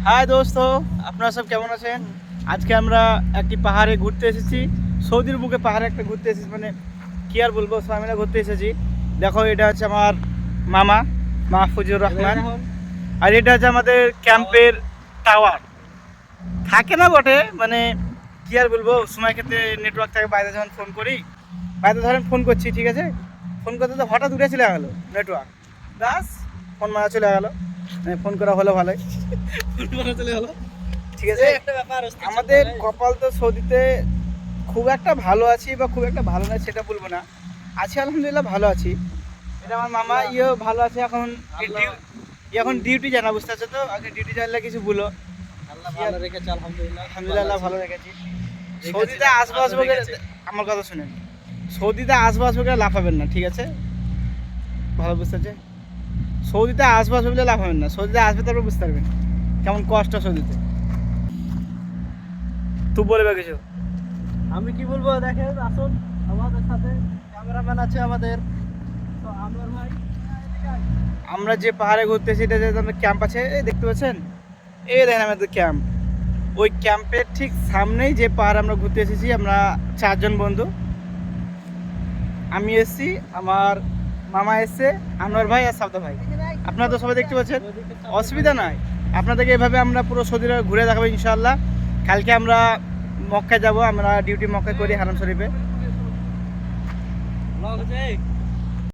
High দোস্ত, আপনারা সব কেমন আছেন? আজকে আমরা একটি পাহাড়ে ঘুরতে এসেছি। সৌদির বুকে পাহাড়ে একটা ঘুরতে এসেছি, মানে কি আর বলবো, সবাই মিলে ঘুরতে এসেছি। দেখো, এটা হচ্ছে আমার মামা মাহফুজুর রহমান, আর এটা হচ্ছে আমাদের ক্যাম্পের টাওয়ার। থাকে না বটে, মানে কি আর বলবো, সময় ক্ষেত্রে নেটওয়ার্ক থাকে। বাইরে যখন ফোন করি, বাইরে ধরেন ফোন করছি, ঠিক আছে, ফোন করতে তো হঠাৎ উঠে চলে গেলো নেটওয়ার্ক, বাস ফোন মারা চলে গেলো। ফোন করা হলো ভালোই, চলে গেলো, ঠিক আছে। আমাদের কপাল তো সৌদিতে খুব একটা ভালো আছি বা খুব একটা ভালো নয় সেটা বলবো না, আছি আলহামদুলিল্লাহ, ভালো আছি। এটা আমার মামা ভালো আছে। এখন ডিউটি জানা, বুঝতে পারছো তো, আগে ডিউটি জানলে কিছু বলো। আলহামদুলিল্লাহ ভালো রেখেছি। সৌদিতে আসবো আসবো করে, আমার কথা শুনেন, সৌদিতে আসবো আসবো করে লাফাবেন না, ঠিক আছে, ভালো বুঝতে পারছে। সৌদিতে আসবো আসবো বলে লাফাবেন না, সৌদিতে আসবে তারপর বুঝতে পারবেন কেমন কষ্ট সৌদিতে। তুই বলবে কিছু? আমি কি বলবো, দেখেন আসুন আমাদের সাথে ক্যামেরাম্যান আছে আমাদের, তো আমার ভাই আমরা যে পাহাড়ে ঘুরতেছি, এটা যে আমাদের ক্যাম্প আছে, এই দেখতে পাচ্ছেন, এই দেখেন আমাদের ক্যাম্প। ওই ক্যাম্পের ঠিক সামনেই যে পাহাড় আমরা ঘুরতে এসেছি, আমরা 4 জন বন্ধু। আমি এসেছি, আমার মামা এসছে, আনোয়ার ভাই আর সাবদা ভাই। আপনারা তো সবাই দেখতে পাচ্ছেন, অসুবিধা নাই। আপনাদেরকে এভাবে আমরা পুরো সৌদি আরব ঘুরে দেখাবো ইনশাআল্লাহ। কালকে আমরা মক্কায় যাব, আমরা ডিউটি মক্কায় করি, হারাম শরীফে। ব্লগ আছে।